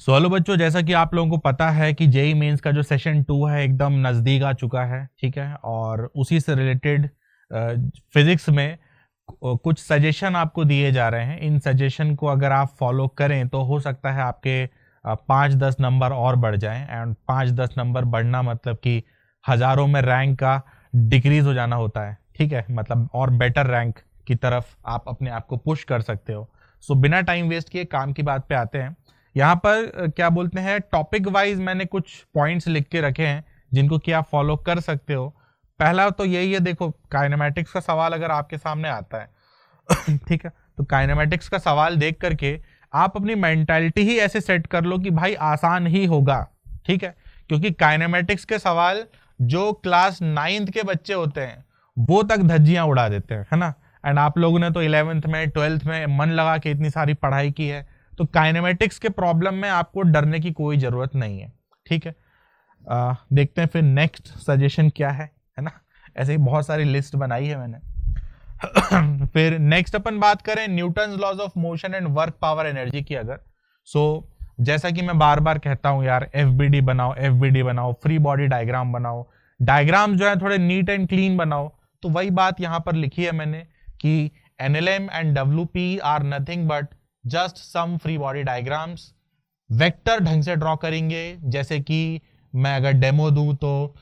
So hello बच्चों, जैसा कि आप लोगों को पता है कि जेई मेंस का जो सेशन 2 है एकदम नज़दीक आ चुका है, ठीक है। और उसी से रिलेटेड फिजिक्स में कुछ सजेशन आपको दिए जा रहे हैं। इन सजेशन को अगर आप फॉलो करें तो हो सकता है आपके 5-10 नंबर और बढ़ जाएं। एंड 5-10 नंबर बढ़ना मतलब कि हज़ारों में रैंक का डिक्रीज हो जाना होता है, ठीक है। मतलब और बेटर रैंक की तरफ आप अपने आप को पुश कर सकते हो। सो बिना टाइम वेस्ट किए काम की बात पे आते हैं। यहाँ पर क्या बोलते हैं, टॉपिक वाइज मैंने कुछ पॉइंट्स लिख के रखे हैं जिनको कि आप फॉलो कर सकते हो। पहला तो यही है, देखो काइनेमेटिक्स का सवाल अगर आपके सामने आता है ठीक है, तो काइनेमेटिक्स का सवाल देख करके आप अपनी मेंटालिटी ही ऐसे सेट कर लो कि भाई आसान ही होगा, ठीक है। क्योंकि काइनेमेटिक्स के सवाल जो क्लास 9th के बच्चे होते हैं वो तक धज्जियां उड़ा देते हैं, है ना। एंड आप लोगों ने तो 11th में 12th में मन लगा के इतनी सारी पढ़ाई की है, तो काइनेमेटिक्स के प्रॉब्लम में आपको डरने की कोई जरूरत नहीं है, ठीक है। देखते हैं फिर नेक्स्ट सजेशन क्या है ना। ऐसे ही बहुत सारी लिस्ट बनाई है मैंने फिर नेक्स्ट अपन बात करें Newton's laws of motion and work power energy की। अगर जैसा कि मैं बार बार कहता हूं यार, एफबीडी बनाओ, फ्री बॉडी डायग्राम बनाओ, डायग्राम जो है थोड़े नीट एंड क्लीन बनाओ। तो वही बात यहां पर लिखी है मैंने कि NLM and WP are nothing but just some free body diagrams. Vector ढंग से ड्रॉ करेंगे, जैसे कि मैं अगर डेमो दूं तो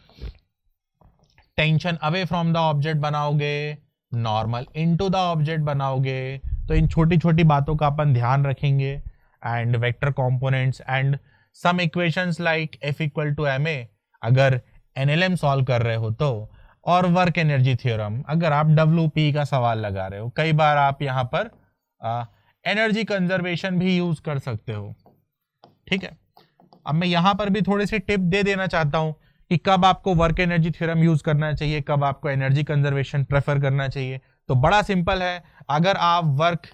tension away from the object बनाओगे, नॉर्मल इनटू द ऑब्जेक्ट बनाओगे। तो इन छोटी छोटी बातों का अपन ध्यान रखेंगे। And vector components and some equations like F equal to ma अगर एनएलएम सॉल्व कर रहे हो तो, और वर्क एनर्जी थ्योरम अगर आप WP का सवाल लगा रहे हो। कई बार आप यहाँ पर एनर्जी कंजर्वेशन भी यूज कर सकते हो, ठीक है। अब मैं यहां पर भी थोड़ी सी टिप दे देना चाहता हूं कि कब आपको वर्क एनर्जी थ्योरम यूज करना चाहिए, कब आपको एनर्जी कंजर्वेशन प्रेफर करना चाहिए। तो बड़ा सिंपल है, अगर आप वर्क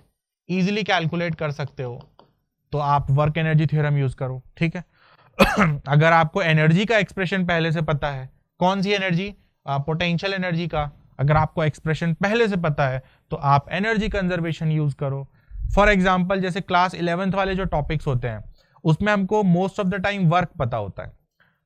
इजीली कैलकुलेट कर सकते हो तो आप वर्क एनर्जी थ्योरम यूज करो, ठीक है। अगर आपको एनर्जी का एक्सप्रेशन पहले से पता है, कौन सी एनर्जी, पोटेंशियल एनर्जी का अगर आपको एक्सप्रेशन पहले से पता है तो आप एनर्जी कंजर्वेशन यूज करो। फॉर एग्जाम्पल जैसे क्लास 11th वाले जो टॉपिक्स होते हैं उसमें हमको most of the time work पता होता है,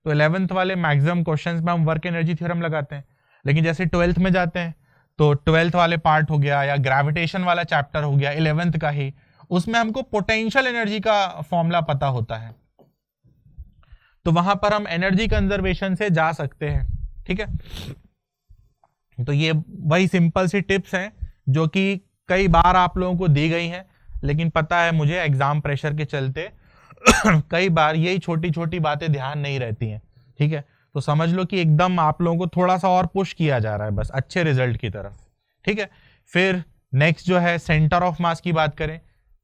तो 11th वाले मैक्सिमम क्वेश्चंस में हम वर्क एनर्जी थ्योरम लगाते हैं। लेकिन जैसे 12th में जाते हैं तो 12th वाले पार्ट हो गया या ग्रेविटेशन वाला चैप्टर हो गया 11th का ही, उसमें हमको पोटेंशियल एनर्जी का फॉर्मूला पता होता है, तो वहां पर हम एनर्जी कंजर्वेशन से जा सकते हैं, ठीक है। तो ये वही सिंपल सी टिप्स हैं जो कि कई बार आप लोगों को दी गई हैं, लेकिन पता है मुझे एग्जाम प्रेशर के चलते कई बार यही छोटी छोटी बातें ध्यान नहीं रहती हैं, ठीक है। तो समझ लो कि एकदम आप लोगों को थोड़ा सा और पुश किया जा रहा है बस अच्छे रिजल्ट की तरफ, ठीक है। फिर नेक्स्ट जो है सेंटर ऑफ मास की बात करें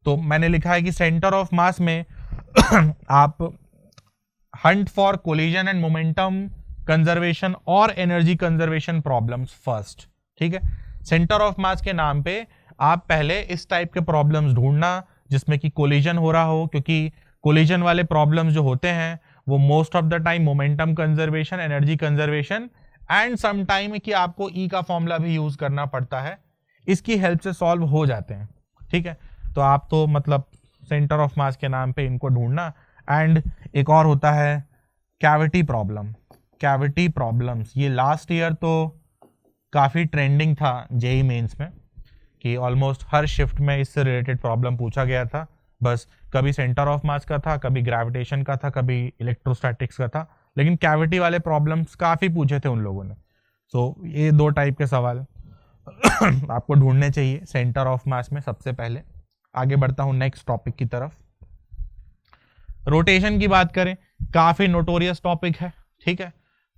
तो मैंने लिखा है कि सेंटर ऑफ मास में आप Hunt for collision and momentum conservation और एनर्जी कंजर्वेशन प्रॉब्लम्स फर्स्ट, ठीक है। सेंटर ऑफ मास के नाम पे आप पहले इस टाइप के प्रॉब्लम्स ढूंढना जिसमें कि कोलिजन हो रहा हो, क्योंकि कोलिजन वाले प्रॉब्लम्स जो होते हैं वो most of the time momentum conservation, energy conservation and some time कि आपको ई का फॉर्मूला भी यूज करना पड़ता है, इसकी हेल्प से सॉल्व हो जाते हैं, ठीक है। तो आप तो मतलब सेंटर ऑफ मास के नाम पे इनको ढूंढना। एंड एक और होता है कैविटी प्रॉब्लम, कैविटी प्रॉब्लम्स। ये लास्ट ईयर तो काफी ट्रेंडिंग था जेई मेंस में कि ऑलमोस्ट हर शिफ्ट में इससे रिलेटेड प्रॉब्लम पूछा गया था। बस कभी सेंटर ऑफ मास का था, कभी ग्रेविटेशन का था, कभी इलेक्ट्रोस्टैटिक्स का था, लेकिन कैविटी वाले प्रॉब्लम्स काफी पूछे थे उन लोगों ने। सो ये दो टाइप के सवाल आपको ढूंढने चाहिए सेंटर ऑफ मास में सबसे पहले। आगे बढ़ता हूं नेक्स्ट टॉपिक की तरफ। रोटेशन की बात करें, काफी नोटोरियस टॉपिक है, ठीक है।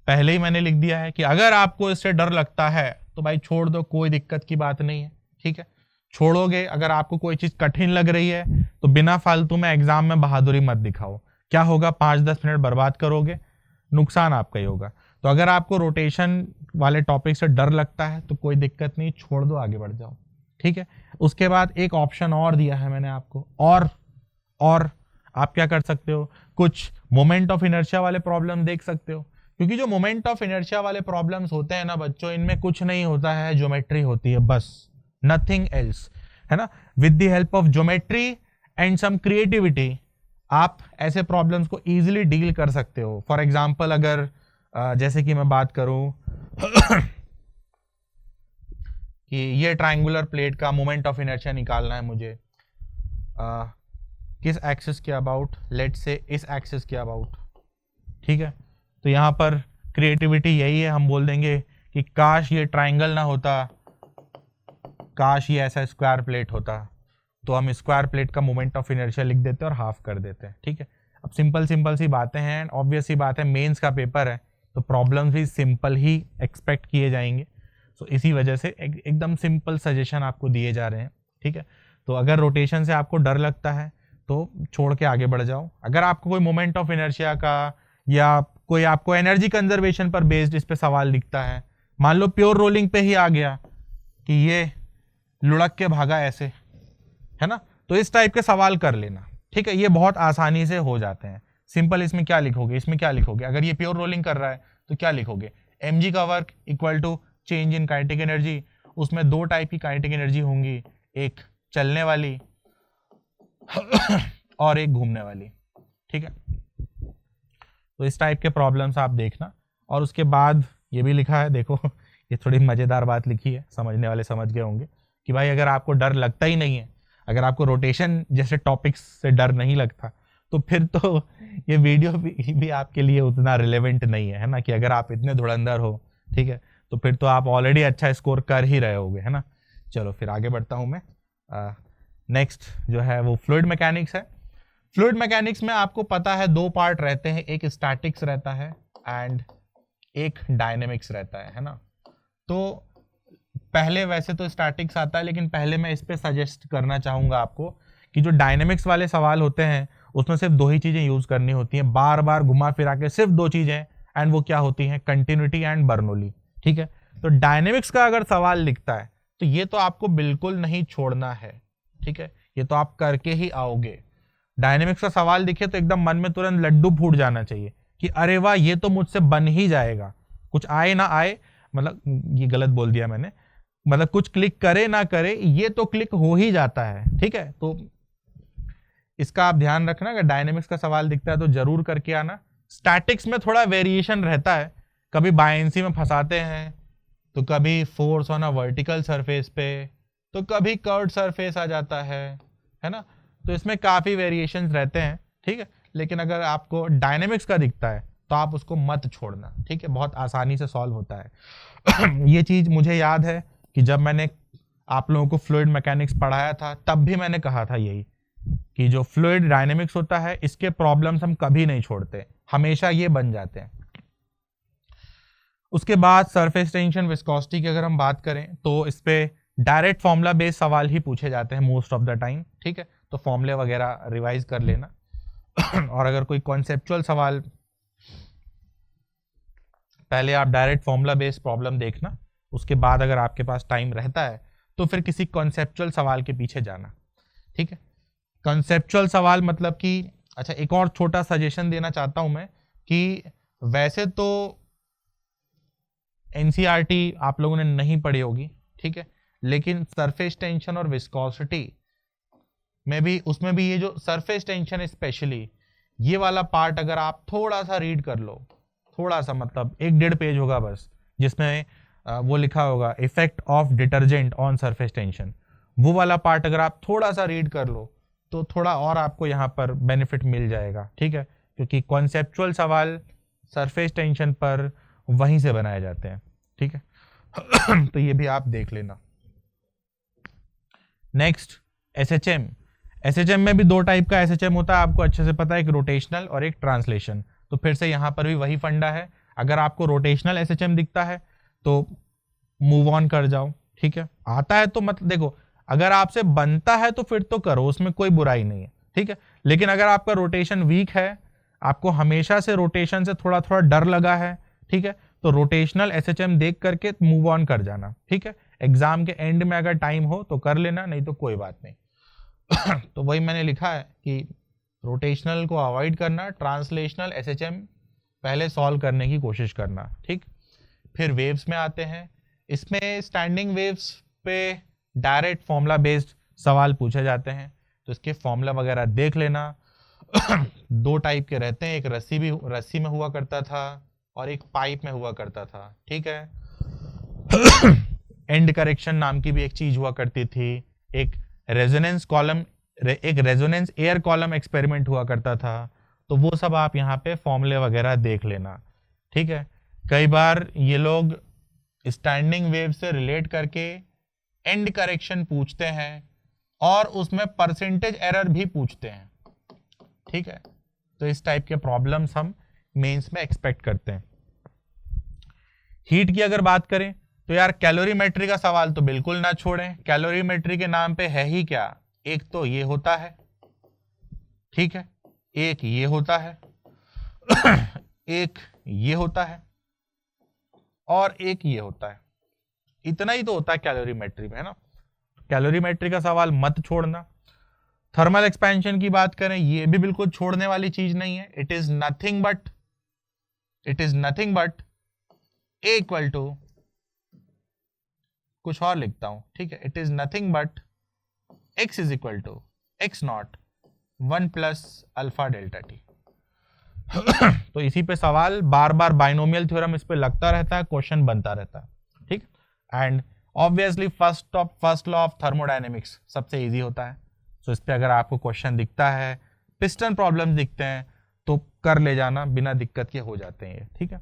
पहले ही मैंने लिख दिया है कि अगर आपको इससे डर लगता है तो भाई छोड़ दो, कोई दिक्कत की बात नहीं है, ठीक है। छोड़ोगे, अगर आपको कोई चीज कठिन लग रही है तो बिना फालतू में एग्जाम में बहादुरी मत दिखाओ। क्या होगा, 5-10 मिनट बर्बाद करोगे, नुकसान आपका ही होगा। तो अगर आपको रोटेशन वाले टॉपिक से डर लगता है तो कोई दिक्कत नहीं, छोड़ दो, आगे बढ़ जाओ, ठीक है। उसके बाद एक ऑप्शन और दिया है मैंने आपको, और आप क्या कर सकते हो, कुछ मोमेंट ऑफ इनर्शिया वाले प्रॉब्लम देख सकते हो, क्योंकि जो मोमेंट ऑफ इनर्शिया वाले प्रॉब्लम्स होते हैं ना बच्चों, इनमें कुछ नहीं होता है, ज्योमेट्री होती है बस, नथिंग एल्स, है ना। With the help of geometry and some creativity आप ऐसे प्रॉब्लम्स को इजीली डील कर सकते हो। फॉर एग्जांपल अगर जैसे कि मैं बात करूं कि ये ट्रायंगुलर प्लेट का मोमेंट ऑफ इनर्शिया निकालना है मुझे, किस एक्सिस के अबाउट, लेट्स से इस एक्सिस के अबाउट, ठीक है। तो यहाँ पर क्रिएटिविटी यही है, हम बोल देंगे कि काश ये ट्रायंगल ना होता, काश ये ऐसा स्क्वायर प्लेट होता, तो हम स्क्वायर प्लेट का मोमेंट ऑफ इनर्शिया लिख देते और हाफ कर देते हैं, ठीक है। अब सिंपल सी बातें हैं, ऑब्वियस सी बात है, मेंस का पेपर है तो प्रॉब्लम्स भी सिंपल ही एक्सपेक्ट किए जाएंगे। तो इसी वजह से एकदम सिंपल सजेशन आपको दिए जा रहे हैं, ठीक है। तो अगर रोटेशन से आपको डर लगता है तो छोड़ के आगे बढ़ जाओ। अगर आपको कोई मोमेंट ऑफ इनर्शिया का या कोई आपको एनर्जी कंजर्वेशन पर बेस्ड इस पे सवाल दिखता है, मान लो प्योर रोलिंग पे ही आ गया कि ये लुढ़क के भागा ऐसे, है ना, तो इस टाइप के सवाल कर लेना, ठीक है। ये बहुत आसानी से हो जाते हैं। सिंपल इसमें क्या लिखोगे, इसमें क्या लिखोगे, अगर ये प्योर रोलिंग कर रहा है तो क्या लिखोगे, mg का work equal to change in kinetic energy. उसमें दो टाइप की काइनेटिक एनर्जी होंगी, एक चलने वाली और एक घूमने वाली, ठीक है। तो इस टाइप के प्रॉब्लम्स आप देखना। और उसके बाद ये भी लिखा है, देखो ये थोड़ी मजेदार बात लिखी है, समझने वाले समझ गए होंगे कि भाई अगर आपको डर लगता ही नहीं है, अगर आपको रोटेशन जैसे टॉपिक्स से डर नहीं लगता, तो फिर तो ये वीडियो भी आपके लिए उतना रिलेवेंट नहीं है ना, कि अगर आप इतने धुरंधर हो, ठीक है, तो फिर तो आप ऑलरेडी अच्छा स्कोर कर ही रहे होगे, है ना। चलो फिर आगे बढ़ता हूं मैं। नेक्स्ट जो है वो फ्लूइड मैकेनिक्स है। फ्लूइड मैकेनिक्स में आपको पता है दो पार्ट रहते हैं, एक स्टैटिक्स रहता है एंड एक डायनेमिक्स रहता है ना। तो पहले वैसे तो स्टैटिक्स आता है, लेकिन पहले मैं इस पे सजेस्ट करना चाहूंगा आपको कि जो डायनेमिक्स वाले सवाल होते हैं उसमें सिर्फ दो ही चीजें यूज करनी होती हैं, बार बार घुमा फिरा के सिर्फ दो चीजें, एंड वो क्या होती हैं, कंटिन्यूटी एंड बर्नौली, ठीक है। तो डायनेमिक्स का अगर सवाल लिखता है तो ये तो आपको बिल्कुल नहीं छोड़ना है, ठीक है, ये तो आप करके ही आओगे। डायनेमिक्स का सवाल दिखे तो एकदम मन में तुरंत लड्डू फूट जाना चाहिए कि अरे वाह ये तो मुझसे बन ही जाएगा, कुछ आए ना आए, मतलब ये गलत बोल दिया मैंने, मतलब कुछ क्लिक करे ना करे ये तो क्लिक हो ही जाता है, ठीक है। तो इसका आप ध्यान रखना, अगर डायनेमिक्स का सवाल दिखता है तो जरूर करके आना। स्टैटिक्स में थोड़ा वेरिएशन रहता है, कभी बायंसी में फंसाते हैं, तो कभी force on a vertical surface पे, तो कभी कर्व्ड सरफेस आ जाता है ना। तो इसमें काफी वेरिएशंस रहते हैं, ठीक है। लेकिन अगर आपको डायनेमिक्स का दिखता है तो आप उसको मत छोड़ना, ठीक है, बहुत आसानी से सॉल्व होता है। ये चीज मुझे याद है कि जब मैंने आप लोगों को फ्लूइड मैकेनिक्स पढ़ाया था तब भी मैंने कहा था यही कि जो फ्लूइड डायनेमिक्स होता है इसके प्रॉब्लम्स हम कभी नहीं छोड़ते, हमेशा ये बन जाते हैं। उसके बाद सरफेस टेंशन विस्कोसिटी की अगर हम बात करें तो इस पे डायरेक्ट फॉर्मूला बेस्ड सवाल ही पूछे जाते हैं मोस्ट ऑफ द टाइम, ठीक है। तो फॉर्मूले वगैरह रिवाइज कर लेना। और अगर कोई कॉन्सेप्चुअल सवाल, पहले आप डायरेक्ट फॉर्मूला बेस्ड प्रॉब्लम देखना, उसके बाद अगर आपके पास टाइम रहता है तो फिर किसी कॉन्सेप्चुअल सवाल के पीछे जाना, ठीक है। कॉन्सेप्चुअल सवाल मतलब कि, अच्छा एक और छोटा सजेशन देना चाहता हूं मैं कि वैसे तो एनसीईआरटी आप लोगों ने नहीं पढ़ी होगी, ठीक है, लेकिन सरफेस टेंशन और विस्कोसिटी में भी, उसमें भी ये जो सरफेस टेंशन स्पेशली ये वाला पार्ट अगर आप थोड़ा सा रीड कर लो, थोड़ा सा मतलब 1-1.5 पेज होगा बस, जिसमें वो लिखा होगा effect of detergent on surface tension, वो वाला पार्ट अगर आप थोड़ा सा रीड कर लो तो थोड़ा और आपको यहाँ पर बेनिफिट मिल जाएगा, ठीक है, क्योंकि कॉन्सेप्चुअल सवाल सरफेस टेंशन पर वहीं से बनाए जाते हैं, ठीक है। तो ये भी आप देख लेना। Next SHM. एसएचएम में भी दो टाइप का एसएचएम होता है, आपको अच्छे से पता है, एक रोटेशनल और एक ट्रांसलेशन। तो फिर से यहाँ पर भी वही फंडा है, अगर आपको रोटेशनल एसएचएम दिखता है तो मूव ऑन कर जाओ, ठीक है। आता है तो मतलब देखो, अगर आपसे बनता है तो फिर तो करो, उसमें कोई बुराई नहीं है, ठीक है। लेकिन अगर आपका रोटेशन वीक है, आपको हमेशा से रोटेशन से थोड़ा थोड़ा डर लगा है, ठीक है, तो रोटेशनल एसएचएम देख करके मूव ऑन कर जाना, ठीक है। एग्जाम के एंड में अगर टाइम हो तो कर लेना, नहीं तो कोई बात नहीं। तो वही मैंने लिखा है कि रोटेशनल को अवॉइड करना, ट्रांसलेशनल एसएचएम पहले सॉल्व करने की कोशिश करना, ठीक। फिर वेव्स में आते हैं, इसमें स्टैंडिंग वेव्स पे डायरेक्ट फॉर्मूला बेस्ड सवाल पूछे जाते हैं, तो इसके फॉर्मूला वगैरह देख लेना। दो टाइप के रहते हैं, एक रस्सी में हुआ करता था और एक पाइप में हुआ करता था, ठीक है। एंड करेक्शन नाम की भी एक चीज हुआ करती थी, एक रेजोनेंस एयर कॉलम एक्सपेरिमेंट हुआ करता था। तो वो सब आप यहाँ पे फॉर्मूले वगैरह देख लेना, ठीक है। कई बार ये लोग स्टैंडिंग वेव से रिलेट करके एंड करेक्शन पूछते हैं और उसमें परसेंटेज एरर भी पूछते हैं, ठीक है। तो इस टाइप के प्रॉब्लम्स हम मेंस में एक्सपेक्ट करते हैं। हीट की अगर बात करें तो यार कैलोरीमेट्री का सवाल तो बिल्कुल ना छोड़ें। कैलोरीमेट्री के नाम पे है ही क्या, एक तो ये होता है, ठीक है, एक ये होता है, एक ये होता है और एक ये होता है। इतना ही तो होता है कैलोरीमेट्री में, है ना। कैलोरीमेट्री का सवाल मत छोड़ना। थर्मल एक्सपेंशन की बात करें, ये भी बिल्कुल छोड़ने वाली चीज नहीं है। It is nothing but A equal to, कुछ और लिखता हूं, ठीक है, it is nothing but x is equal to x naught 1 plus alpha delta T. तो इसी पे सवाल बार बार बाइनोमियल थ्योरम इस पे लगता रहता है, क्वेश्चन बनता रहता है, ठीक। And obviously first law of thermodynamics सबसे इजी होता है। सो इस पे अगर आपको क्वेश्चन दिखता है, पिस्टन प्रॉब्लम्स दिखते हैं तो कर ले जाना, बिना दिक्कत के हो जाते हैं ये, ठीक है।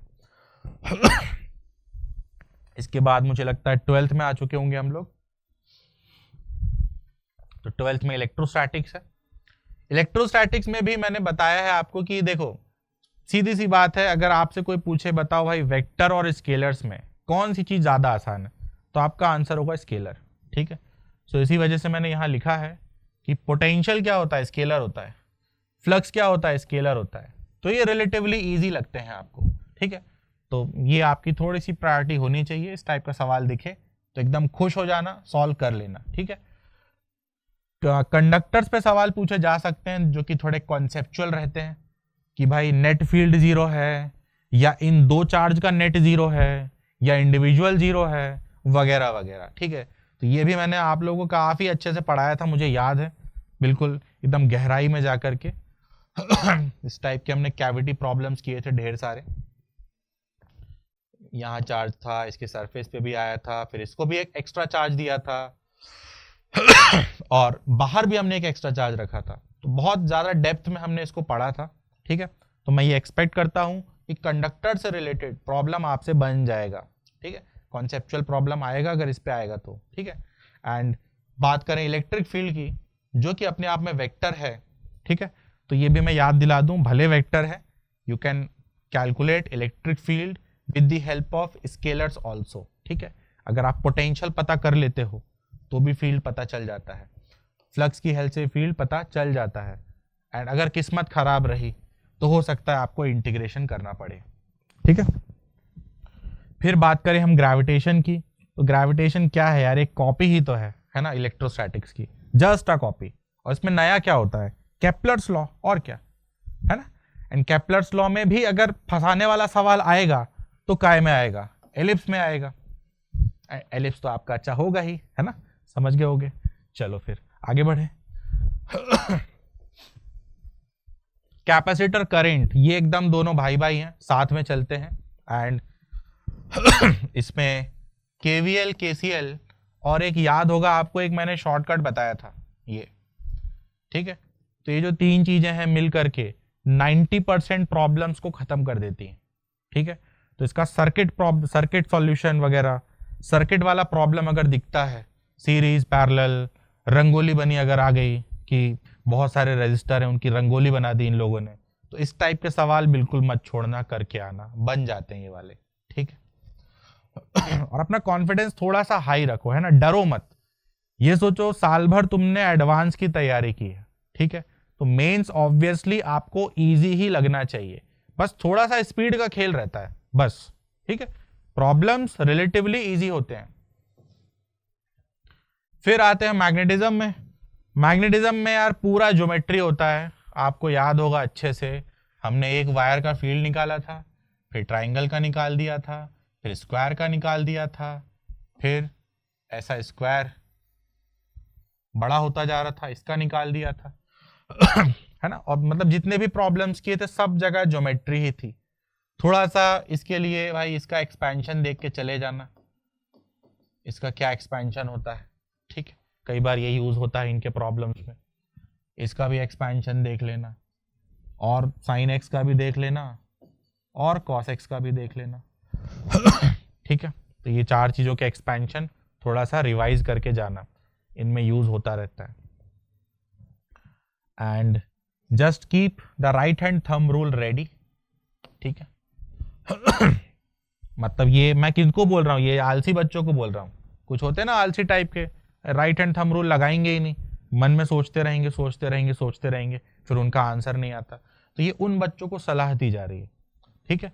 इसके बाद मुझे लगता है 12th में आ चुके होंगे हम लोग। तो 12th में इलेक्ट्रोस्टैटिक्स है। इलेक्ट्रोस्टैटिक्स में भी मैंने बताया है आपको कि देखो सीधी सी बात है, अगर आपसे कोई पूछे बताओ भाई वेक्टर और स्केलर्स में कौन सी चीज ज्यादा आसान है, तो आपका आंसर होगा स्केलर, ठीक है। सो इसी वजह से मैंने यहां लिखा है कि पोटेंशियल क्या होता है, स्केलर होता है, फ्लक्स क्या होता है, स्केलर होता है। तो ये रिलेटिवली इजी लगते हैं आपको, ठीक है। तो ये आपकी थोड़ी सी प्रायोरिटी होनी चाहिए। इस टाइप का सवाल दिखे तो एकदम खुश हो जाना, सॉल्व कर लेना, ठीक है। कंडक्टर्स पे सवाल पूछे जा सकते हैं जो कि थोड़े कॉन्सेप्चुअल रहते हैं कि भाई नेट फील्ड जीरो है, या इन दो चार्ज का नेट जीरो है, या इंडिविजुअल जीरो है, वगैरह वगैरह, ठीक है। तो ये भी मैंने आप लोगों को काफी अच्छे से पढ़ाया था, मुझे याद है, बिल्कुल एकदम गहराई में जाकर के। इस टाइप के हमने कैविटी प्रॉब्लम्स किए थे ढेर सारे। यहाँ चार्ज था, इसके सरफेस पे भी आया था, फिर इसको भी एक एक्स्ट्रा चार्ज दिया था और बाहर भी हमने एक एक्स्ट्रा चार्ज रखा था। तो बहुत ज्यादा डेप्थ में हमने इसको पढ़ा था, ठीक है। तो मैं ये एक्सपेक्ट करता हूं कि कंडक्टर से रिलेटेड प्रॉब्लम आपसे बन जाएगा, ठीक है। कॉन्सेप्चुअल प्रॉब्लम आएगा अगर इस पे आएगा तो, ठीक है। एंड बात करें इलेक्ट्रिक फील्ड की, जो कि अपने आप में वेक्टर है, ठीक है। तो ये भी मैं याद दिला दूं, भले वेक्टर है, you can calculate electric field with the help of scalars also, ठीक है। अगर आप पोटेंशियल पता कर लेते हो तो भी फील्ड पता चल जाता है, फ्लक्स की हेल्प से फील्ड पता चल जाता है। एंड अगर किस्मत खराब रही तो हो सकता है आपको इंटीग्रेशन करना पड़े, ठीक है। फिर बात करें हम ग्रेविटेशन की, तो ग्रेविटेशन क्या है यार, एक कॉपी ही तो है ना, इलेक्ट्रोस्टैटिक्स की, जस्ट अ कॉपी। और इसमें नया क्या होता है, केप्लर्स लॉ, और क्या है ना। एंड केप्लर्स लॉ में भी अगर फंसाने वाला सवाल आएगा तो काय में आएगा, एलिप्स में आएगा। एलिप्स तो आपका अच्छा होगा ही, है ना, समझ गए होगे। चलो फिर आगे बढ़े। कैपेसिटर करंट, ये एकदम दोनों भाई भाई हैं, साथ में चलते हैं। एंड इसमें केवीएल, केसीएल, और एक याद होगा आपको, एक मैंने शॉर्टकट बताया था ये, ठीक है। तो ये जो तीन चीजें हैं मिल करके 90% प्रॉब्लम्स को खत्म कर देती हैं, ठीक है। तो इसका सर्किट सॉल्यूशन वगैरह, सर्किट वाला प्रॉब्लम अगर दिखता है, सीरीज, पैरेलल, रंगोली बनी अगर आ गई कि बहुत सारे रजिस्टर हैं उनकी रंगोली बना दी इन लोगों ने, तो इस टाइप के सवाल बिल्कुल मत छोड़ना, करके आना, बन जाते हैं ये वाले, ठीक है। और अपना कॉन्फिडेंस थोड़ा सा हाई रखो, है ना, डरो मत। ये सोचो साल भर तुमने एडवांस की तैयारी की है, ठीक है। तो मेंस ऑब्वियसली आपको इजी ही लगना चाहिए, बस थोड़ा सा स्पीड का खेल रहता है बस, ठीक है। प्रॉब्लम्स रिलेटिवली इजी होते हैं। फिर आते हैं मैग्नेटिज्म में। मैग्नेटिज्म में यार पूरा ज्योमेट्री होता है, आपको याद होगा अच्छे से। हमने एक वायर का फील्ड निकाला था, फिर ट्राइंगल का निकाल दिया था, फिर स्क्वायर का निकाल दिया था, फिर ऐसा स्क्वायर बड़ा होता जा रहा था, इसका निकाल दिया था। है ना। और मतलब जितने भी प्रॉब्लम्स किए थे सब जगह ज्योमेट्री ही थी। थोड़ा सा इसके लिए भाई इसका एक्सपेंशन देख के चले जाना, इसका क्या एक्सपेंशन होता है, ठीक है, कई बार ये यूज होता है इनके प्रॉब्लम्स में। इसका भी एक्सपेंशन देख लेना, और साइन एक्स का भी देख लेना, और कॉस एक्स का भी देख लेना। ठीक है, तो ये चार चीजों के एक्सपेंशन थोड़ा सा रिवाइज करके जाना, इनमें यूज होता रहता है। And just keep the right hand thumb rule ready. ठीक है, मतलब ये मैं किनको बोल रहा हूँ, ये आलसी बच्चों को बोल रहा हूँ। कुछ होते हैं ना आलसी टाइप के, राइट हैंड थंब रूल लगाएंगे ही नहीं, मन में सोचते रहेंगे सोचते रहेंगे सोचते रहेंगे, फिर उनका आंसर नहीं आता। तो ये उन बच्चों को सलाह दी जा रही है। ठीक है,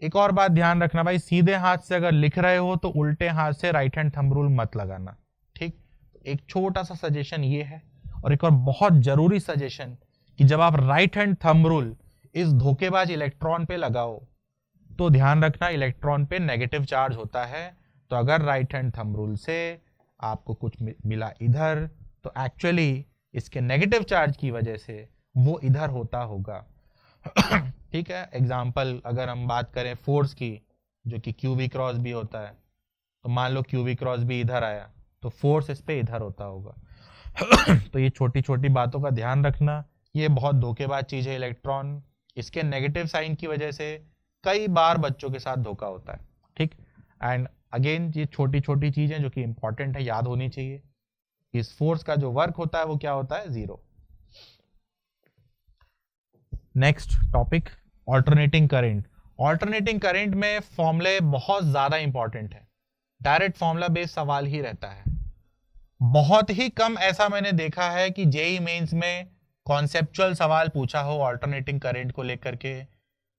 एक और बात ध्यान रखना भाई, सीधे हाथ से अगर लिख रहे हो तो उल्टे हाथ से राइट हैंड थंब रूल मत लगाना। ठीक, एक छोटा सा सजेशन ये है। और एक और बहुत जरूरी सजेशन कि जब आप राइट हैंड थंब रूल इस धोखेबाज इलेक्ट्रॉन पे लगाओ तो ध्यान रखना इलेक्ट्रॉन पे नेगेटिव चार्ज होता है। तो अगर राइट हैंड थंब रूल से आपको कुछ मिला इधर, तो एक्चुअली इसके नेगेटिव चार्ज की वजह से वो इधर होता होगा। ठीक है, एग्जाम्पल अगर हम बात करें फोर्स की, जो कि क्यू वी क्रॉस बी होता है, तो मान लो क्यू वी क्रॉस बी इधर आया तो फोर्स इस पे इधर होता होगा। तो ये छोटी छोटी बातों का ध्यान रखना, ये बहुत धोखेबाज चीज है इलेक्ट्रॉन, इसके नेगेटिव साइन की वजह से कई बार बच्चों के साथ धोखा होता है। ठीक, एंड अगेन ये छोटी छोटी चीजें जो कि इंपॉर्टेंट है, याद होनी चाहिए। इस फोर्स का जो वर्क होता है वो क्या होता है, 0। Next topic, alternating current. Alternating current में फॉर्मूले बहुत ज्यादा इंपॉर्टेंट है, डायरेक्ट फॉर्मूला बेस्ड सवाल ही रहता है। बहुत ही कम ऐसा मैंने देखा है कि जेई मेंस में कॉन्सेप्चुअल सवाल पूछा हो ऑल्टरनेटिंग करंट को लेकर के,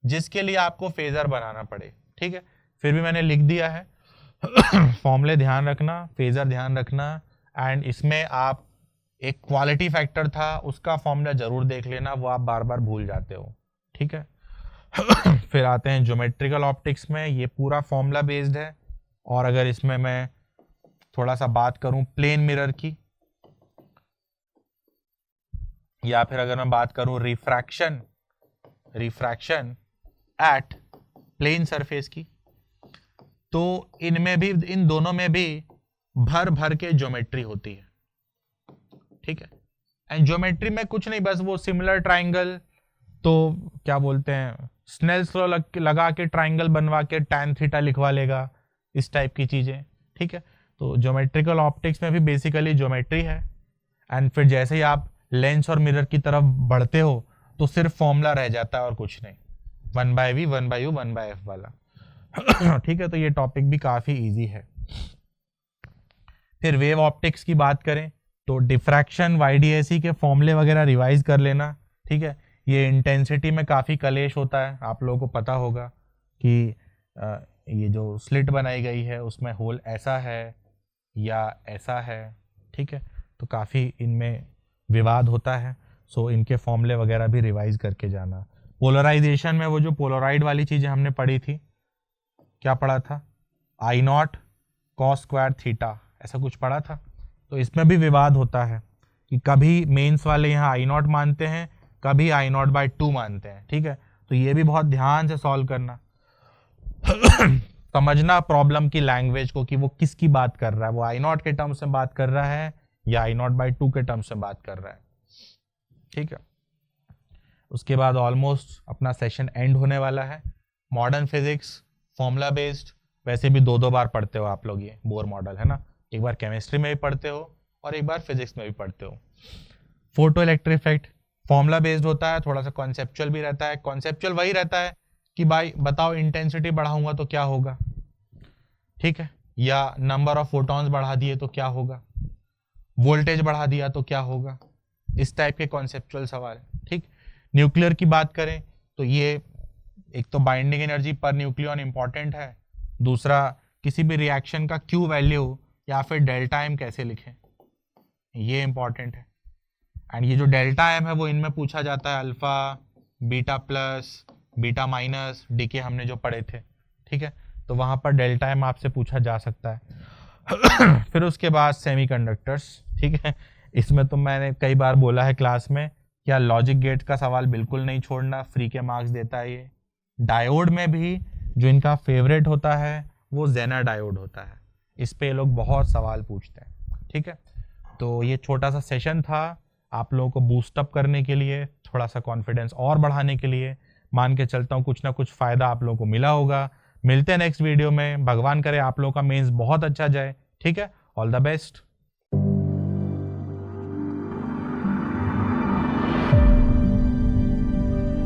जिसके लिए आपको फेजर बनाना पड़े। ठीक है, फिर भी मैंने लिख दिया है। फॉर्मूले ध्यान रखना, फेजर ध्यान रखना, एंड इसमें आप एक क्वालिटी फैक्टर था उसका फॉर्मूला जरूर देख लेना, वो आप बार बार भूल जाते हो। ठीक है। फिर आते हैं ज्योमेट्रिकल ऑप्टिक्स में, ये पूरा फॉर्मूला बेस्ड है। और अगर इसमें मैं थोड़ा सा बात करूं प्लेन मिरर की, या फिर अगर मैं बात करूं रिफ्रैक्शन एट प्लेन सरफेस की, तो इनमें भी, इन दोनों में भी भर भर के ज्योमेट्री होती है। ठीक है, एंड ज्योमेट्री में कुछ नहीं, बस वो सिमिलर ट्राइंगल, तो क्या बोलते हैं, स्नेल्स लॉ लगा के ट्राइंगल बनवा के टैन थीटा लिखवा लेगा, इस टाइप की चीजें। ठीक है, तो ज्योमेट्रिकल ऑप्टिक्स में भी बेसिकली ज्योमेट्री है। एंड फिर जैसे ही आप लेंस और मिरर की तरफ बढ़ते हो तो सिर्फ फॉर्मूला रह जाता है और कुछ नहीं, 1/v 1/u 1/f वाला। ठीक है, तो ये टॉपिक भी काफी इजी है। फिर वेव ऑप्टिक्स की बात करें तो डिफ्रैक्शन, YDSE के फॉर्मूले वगैरह रिवाइज कर लेना। ठीक है, ये इंटेंसिटी में काफी कलेश होता है, आप लोगों को पता होगा कि ये जो स्लिट बनाई गई है उसमें होल ऐसा है या ऐसा है। ठीक है, तो काफी इनमें विवाद होता है, सो इनके फॉर्मूले वगैरह भी रिवाइज करके जाना। पोलराइजेशन में वो जो पोलराइड वाली चीजें हमने पढ़ी थी, क्या पढ़ा था, I0 cos स्क्वायर थीटा, ऐसा कुछ पढ़ा था। तो इसमें भी विवाद होता है कि कभी मेंस वाले यहाँ I0 मानते हैं, कभी I0/2 मानते हैं। ठीक है, तो ये भी बहुत ध्यान से सॉल्व करना। समझना प्रॉब्लम की लैंग्वेज को कि वो किसकी बात कर रहा है, वो I0 के टर्म्स में बात कर रहा है या I0/2 के टर्म्स में बात कर रहा है। ठीक है, उसके बाद ऑलमोस्ट अपना सेशन एंड होने वाला है। मॉडर्न फिजिक्स फॉर्मूला बेस्ड, वैसे भी 2-2 बार पढ़ते हो आप लोग, ये बोर मॉडल है ना, एक बार केमिस्ट्री में भी पढ़ते हो और एक बार फिजिक्स में भी पढ़ते हो। Photo electric effect formula based होता है, थोड़ा सा कॉन्सेप्चुअल भी रहता है। कॉन्सेप्चुअल वही रहता है कि भाई बताओ इंटेंसिटी बढ़ाऊंगा तो क्या होगा, ठीक है, या नंबर ऑफ फोटॉन्स बढ़ा दिए तो क्या होगा, वोल्टेज बढ़ा दिया तो क्या होगा, इस टाइप के कॉन्सेप्चुअल सवाल। ठीक, न्यूक्लियर की बात करें तो ये एक तो binding energy per nucleon important है, दूसरा किसी भी रिएक्शन का क्यू वैल्यू या फिर डेल्टा एम कैसे लिखें, ये इंपॉर्टेंट है। एंड ये जो डेल्टा एम है वो इनमें पूछा जाता है, alpha, beta plus, beta minus, decay हमने जो पढ़े थे। ठीक है, तो वहां पर डेल्टा एम आपसे पूछा जा सकता है। फिर उसके बाद सेमीकंडक्टर्स। ठीक है, इसमें तो मैंने कई बार बोला है क्लास में या लॉजिक गेट का सवाल बिल्कुल नहीं छोड़ना, फ्री के मार्क्स देता है ये। डायोड में भी जो इनका फेवरेट होता है वो जेनर डायोड होता है, इस पे लोग बहुत सवाल पूछते हैं। ठीक है, तो ये छोटा सा सेशन था आप लोगों को बूस्टअप करने के लिए, थोड़ा सा कॉन्फिडेंस और बढ़ाने के लिए। मान के चलता हूँ कुछ ना कुछ फ़ायदा आप लोगों को मिला होगा। मिलते हैं नेक्स्ट वीडियो में, भगवान करे आप लोगों का मेंस बहुत अच्छा जाए। ठीक है, ऑल द बेस्ट।